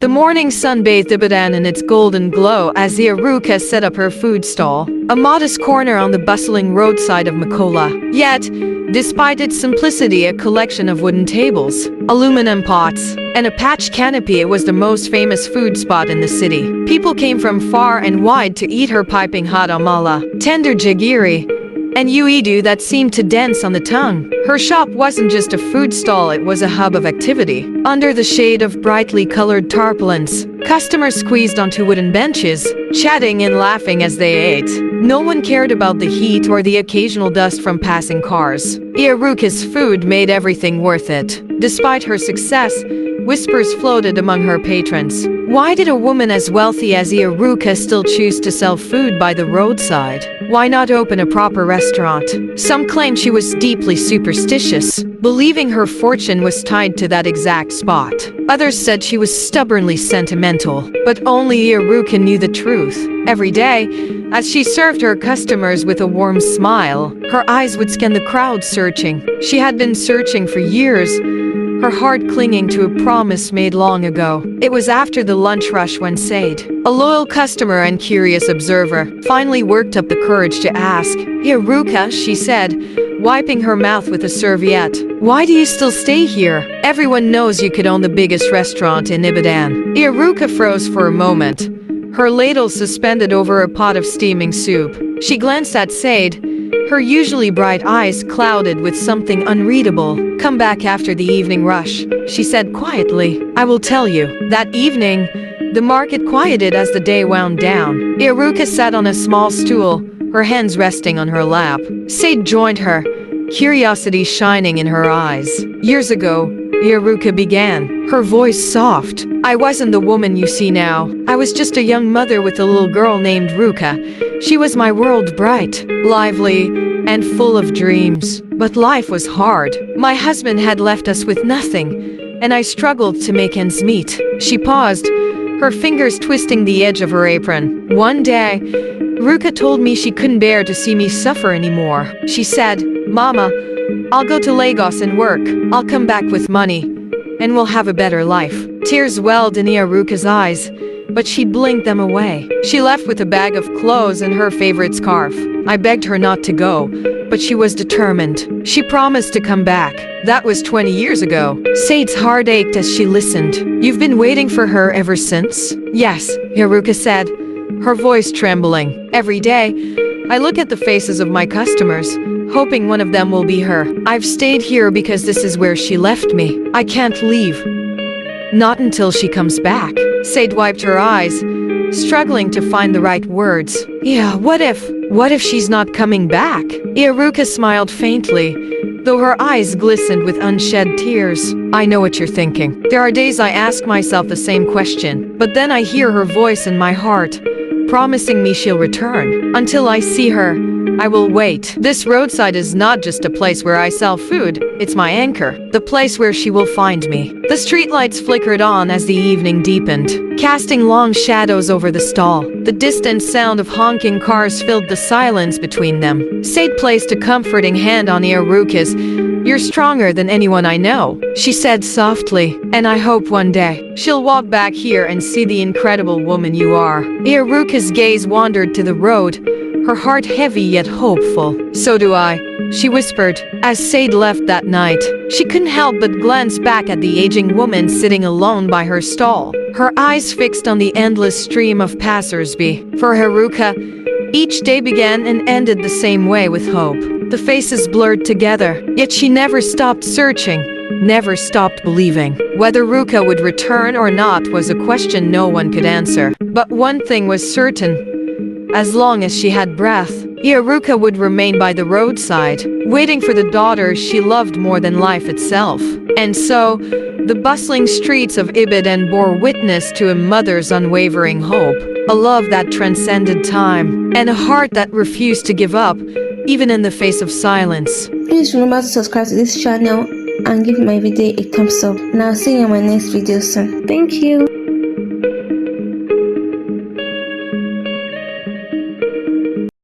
The morning sun bathed Ibadan in its golden glow as the Aruka set up her food stall, a modest corner on the bustling roadside of Makola. Yet, despite its simplicity, a collection of wooden tables, aluminum pots, and a patch canopy, it was the most famous food spot in the city. People came from far and wide to eat her piping hot amala, tender jagiri, and uidu that seemed to dance on the tongue. Her shop wasn't just a food stall, it was a hub of activity. Under the shade of brightly colored tarpaulins, customers squeezed onto wooden benches, chatting and laughing as they ate. No one cared about the heat or the occasional dust from passing cars. Iaruka's food made everything worth it. Despite her success, whispers floated among her patrons. Why did a woman as wealthy as Iaruka still choose to sell food by the roadside? Why not open a proper restaurant? Some claimed she was deeply superstitious, believing her fortune was tied to that exact spot. Others said she was stubbornly sentimental, but only Iaruka knew the truth. Every day, as she served her customers with a warm smile, her eyes would scan the crowd searching. She had been searching for years, her heart clinging to a promise made long ago. It was after the lunch rush when Said, a loyal customer and curious observer, finally worked up the courage to ask. "Iaruka," she said, wiping her mouth with a serviette, "why do you still stay here? Everyone knows you could own the biggest restaurant in Ibadan." Iaruka froze for a moment, her ladle suspended over a pot of steaming soup. She glanced at Said, her usually bright eyes clouded with something unreadable. "Come back after the evening rush," she said quietly. "I will tell you." That evening, the market quieted as the day wound down. Iaruka sat on a small stool, her hands resting on her lap. Said joined her, curiosity shining in her eyes. "Years ago," Iaruka began, her voice soft, "I wasn't the woman you see now. I was just a young mother with a little girl named Ruka. She was my world, bright, lively, and full of dreams. But life was hard. My husband had left us with nothing, and I struggled to make ends meet." She paused, her fingers twisting the edge of her apron. "One day, Ruka told me she couldn't bear to see me suffer anymore. She said, 'Mama, I'll go to Lagos and work. I'll come back with money, and we'll have a better life.'" Tears welled in Iaruka's eyes, but she blinked them away. She left with a bag of clothes and her favorite scarf. I begged her not to go, but she was determined. She promised to come back. That was 20 years ago. Said's heart ached as she listened. "You've been waiting for her ever since?" "Yes," Iaruka said, her voice trembling. "Every day, I look at the faces of my customers, hoping one of them will be her. I've stayed here because this is where she left me. I can't leave. Not until she comes back." Said wiped her eyes, struggling to find the right words. "Yeah, what if she's not coming back?" Iaruka smiled faintly, though her eyes glistened with unshed tears. "I know what you're thinking. There are days I ask myself the same question, but then I hear her voice in my heart, promising me she'll return. Until I see her, I will wait. This roadside is not just a place where I sell food, it's my anchor, the place where she will find me." The streetlights flickered on as the evening deepened, casting long shadows over the stall. The distant sound of honking cars filled the silence between them. Said placed a comforting hand on Iaruka's. "You're stronger than anyone I know," she said softly, "and I hope one day she'll walk back here and see the incredible woman you are." Iaruka's gaze wandered to the road, her heart heavy yet hopeful. "So do I," she whispered, as Said left that night. She couldn't help but glance back at the aging woman sitting alone by her stall, her eyes fixed on the endless stream of passers-by. For Iaruka, each day began and ended the same way, with hope. The faces blurred together, yet she never stopped searching, never stopped believing. Whether Ruka would return or not was a question no one could answer. But one thing was certain. As long as she had breath, Iaruka would remain by the roadside, waiting for the daughter she loved more than life itself. And so, the bustling streets of Ibadan bore witness to a mother's unwavering hope, a love that transcended time, and a heart that refused to give up, even in the face of silence. Please remember to subscribe to this channel and give my video a thumbs up. And I'll see you in my next video soon. Thank you.